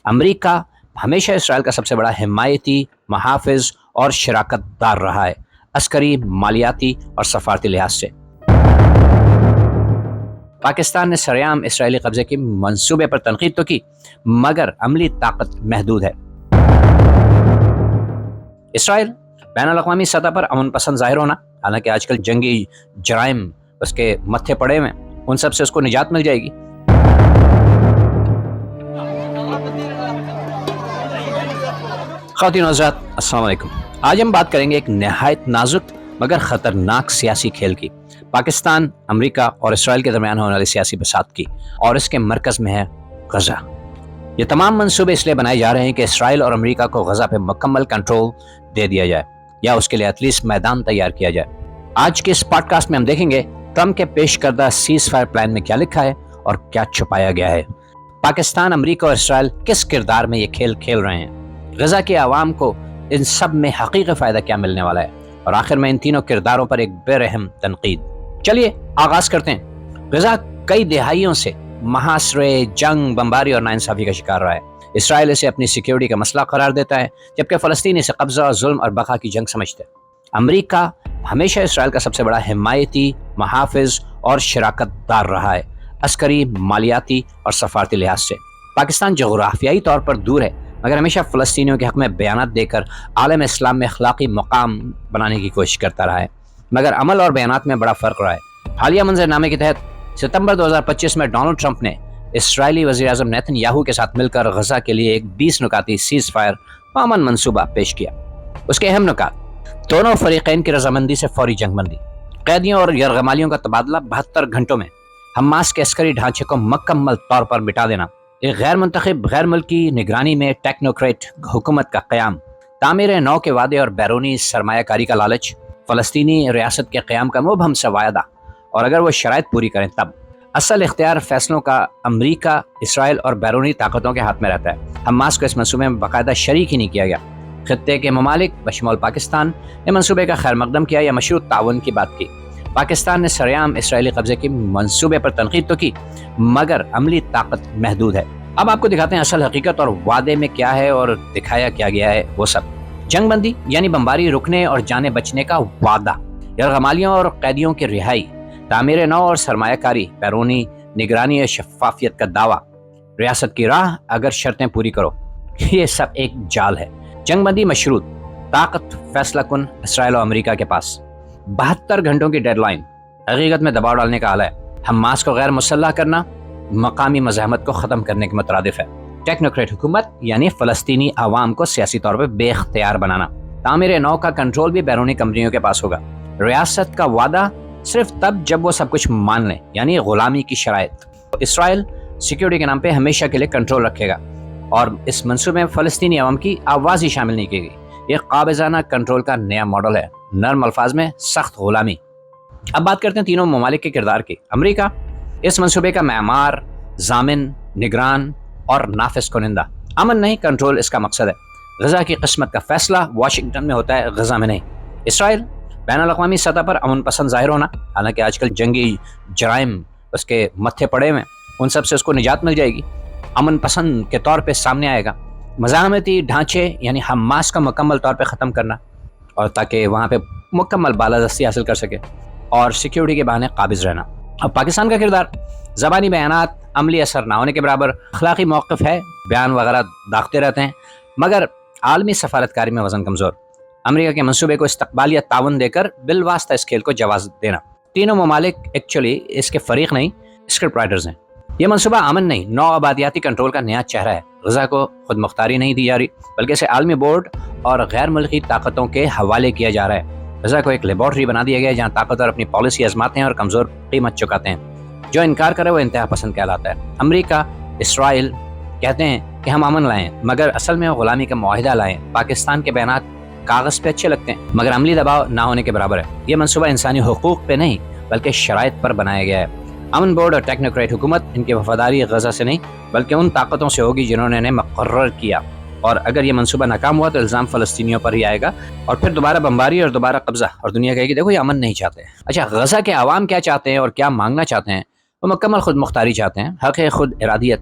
امریکہ ہمیشہ اسرائیل کا سب سے بڑا حمایتی، محافظ اور شراکت دار رہا ہے، عسکری، مالیاتی اور سفارتی لحاظ سے۔ پاکستان نے سرعام اسرائیلی قبضے کے منصوبے پر تنقید تو کی، مگر عملی طاقت محدود ہے۔ اسرائیل بین الاقوامی سطح پر امن پسند ظاہر ہونا، حالانکہ آج کل جنگی جرائم اس کے متھے پڑے ہوئے ہیں، ان سب سے اس کو نجات مل جائے گی۔ خواتین و حضرات، السلام علیکم۔ آج ہم بات کریں گے ایک نہایت نازک مگر خطرناک سیاسی کھیل کی، پاکستان، امریکہ اور اسرائیل کے درمیان ہونے والی سیاسی بساط کی، اور اس کے مرکز میں ہے غزہ۔ یہ تمام منصوبے اس لیے بنائے جا رہے ہیں کہ اسرائیل اور امریکہ کو غزہ پہ مکمل کنٹرول دے دیا جائے، یا اس کے لیے ایٹ لیسٹ میدان تیار کیا جائے۔ آج کے اس پوڈ کاسٹ میں ہم دیکھیں گے ٹرمپ کے پیش کردہ سیز فائر پلان میں کیا لکھا ہے اور کیا چھپایا گیا ہے۔ پاکستان، امریکہ اور اسرائیل کس کردار میں یہ کھیل کھیل رہے ہیں، غزہ کے عوام کو ان سب میں حقیقی فائدہ کیا ملنے والا ہے، اور آخر میں ان تینوں کرداروں پر ایک بے رحم تنقید۔ چلیے آغاز کرتے ہیں۔ غزہ کئی دہائیوں سے محاصرے، جنگ، بمباری اور ناانصافی کا شکار رہا ہے۔ اسرائیل اسے اپنی سیکیورٹی کا مسئلہ قرار دیتا ہے، جبکہ فلسطین اسے قبضہ، ظلم اور بقا کی جنگ سمجھتے ہیں۔ امریکہ ہمیشہ اسرائیل کا سب سے بڑا حمایتی، محافظ اور شراکت دار رہا ہے، عسکری، مالیاتی اور سفارتی لحاظ سے۔ پاکستان جغرافیائی طور پر دور ہے، مگر ہمیشہ فلسطینیوں کے حق میں بیانات دے کر عالم اسلام میں اخلاقی مقام بنانے کی کوشش کرتا رہا ہے، مگر عمل اور بیانات میں بڑا فرق رہا ہے۔ حالیہ منظر نامے کے تحت ستمبر 2025 میں ڈونلڈ ٹرمپ نے اسرائیلی وزیر اعظم نیتن یاہو کے ساتھ مل کر غزہ کے لیے ایک 20 نکاتی سیز فائر امن منصوبہ پیش کیا۔ اس کے اہم نکات: دونوں فریقین کی رضامندی سے فوری جنگ بندی، قیدیوں اور یرغمالیوں کا تبادلہ 72 گھنٹوں میں، حماس کے عسکری ڈھانچے کو مکمل طور پر مٹا دینا، ایک غیر منتخب غیر ملکی نگرانی میں ٹیکنوکریٹ حکومت کا قیام، تعمیر نو کے وعدے اور بیرونی سرمایہ کاری کا لالچ، فلسطینی ریاست کے قیام کا مبہم سے وعدہ، اور اگر وہ شرائط پوری کریں تب۔ اصل اختیار فیصلوں کا امریکہ، اسرائیل اور بیرونی طاقتوں کے ہاتھ میں رہتا ہے۔ حماس کو اس منصوبے میں باقاعدہ شریک ہی نہیں کیا گیا۔ خطے کے ممالک بشمول پاکستان نے منصوبے کا خیر مقدم کیا یا مشروط تعاون کی بات کی۔ پاکستان نے سرعام اسرائیلی قبضے کے منصوبے پر تنقید تو کی، مگر عملی طاقت محدود ہے۔ اب آپ کو دکھاتے ہیں اصل حقیقت اور وعدے میں کیا ہے اور دکھایا کیا گیا ہے وہ سب۔ جنگ بندی یعنی بمباری رکنے اور جانے بچنے کا وعدہ، یرغمالیوں اور قیدیوں کی رہائی، تعمیر نو اور سرمایہ کاری، بیرونی نگرانی اور شفافیت کا دعویٰ، ریاست کی راہ اگر شرطیں پوری کرو، یہ سب ایک جال ہے۔ جنگ بندی مشروط، طاقت فیصلہ کن اسرائیل و امریکہ کے پاس، 72 گھنٹوں کی ڈیڈ لائن، حقیقت میں دباؤ ڈالنے کا حل ہے۔ حماس کو غیر مسلح کرنا مقامی مزاحمت کو ختم کرنے کے مترادف ہے۔ ٹیکنوکریٹ حکومت یعنی فلسطینی عوام کو سیاسی طور پر بے اختیار بنانا۔ تعمیر نو کا کنٹرول بھی بیرونی کمپنیوں کے پاس ہوگا۔ ریاست کا وعدہ صرف تب جب وہ سب کچھ مان لیں، یعنی غلامی کی شرائط۔ اسرائیل سیکیورٹی کے نام پہ ہمیشہ کے لیے کنٹرول رکھے گا، اور اس منصوبے میں فلسطینی عوام کی آواز ہی شامل نہیں کی گئی۔ یہ قابضانہ کنٹرول کا نیا ماڈل ہے، نرم الفاظ میں سخت غلامی۔ اب بات کرتے ہیں تینوں ممالک کے کردار کی۔ امریکہ اس منصوبے کا معمار، ضامن، نگران اور نافذ کنندہ۔ امن نہیں، کنٹرول اس کا مقصد ہے۔ غزہ کی قسمت کا فیصلہ واشنگٹن میں ہوتا ہے، غزہ میں نہیں۔ اسرائیل بین الاقوامی سطح پر امن پسند ظاہر ہونا، حالانکہ آج کل جنگی جرائم اس کے متھے پڑے ہوئے ہیں، ان سب سے اس کو نجات مل جائے گی، امن پسند کے طور پہ سامنے آئے گا۔ مزاحمتی ڈھانچے یعنی حماس کا مکمل طور پہ ختم کرنا، اور تاکہ وہاں پہ مکمل بالادستی حاصل کر سکے، اور سیکیورٹی کے بہانے قابض رہنا۔ اب پاکستان کا کردار: زبانی بیانات عملی اثر نہ ہونے کے برابر، اخلاقی موقف ہے، بیان وغیرہ داغتے رہتے ہیں، مگر عالمی سفارتکاری میں وزن کمزور۔ امریکہ کے منصوبے کو استقبالیہ تعاون دے کر بالواسطہ اس کھیل کو جواز دینا۔ تینوں ممالک ایکچولی اس کے فریق نہیں، اسکرپٹ رائٹرز ہیں۔ یہ منصوبہ امن نہیں، نو آبادیاتی کنٹرول کا نیا چہرہ ہے۔ غزہ کو خود مختاری نہیں دی جا رہی، بلکہ اسے عالمی بورڈ اور غیر ملکی طاقتوں کے حوالے کیا جا رہا ہے۔ غزہ کو ایک لیبارٹری بنا دیا گیا ہے جہاں طاقتور اپنی پالیسی آزماتے ہیں اور کمزور قیمت چکاتے ہیں۔ جو انکار کرے وہ انتہا پسند کہلاتا ہے۔ امریکہ، اسرائیل کہتے ہیں کہ ہم امن لائیں، مگر اصل میں وہ غلامی کا معاہدہ لائیں۔ پاکستان کے بیانات کاغذ پہ اچھے لگتے ہیں، مگر عملی دباؤ نہ ہونے کے برابر ہے۔ یہ منصوبہ انسانی حقوق پہ نہیں بلکہ شرائط پر بنایا گیا ہے۔ امن بورڈ اور ٹیکنوکریٹ حکومت، ان کی وفاداری غزہ سے نہیں بلکہ ان طاقتوں سے ہوگی جنہوں نے انہیں مقرر کیا، اور اگر یہ منصوبہ ناکام ہوا تو الزام فلسطینیوں پر ہی آئے گا، اور پھر دوبارہ بمباری اور دوبارہ قبضہ، اور دنیا کہے گی دیکھو یہ امن نہیں چاہتے۔ اچھا، غزہ کے عوام کیا چاہتے ہیں اور کیا مانگنا چاہتے ہیں؟ وہ مکمل خود مختاری چاہتے ہیں، حق خود ارادیت،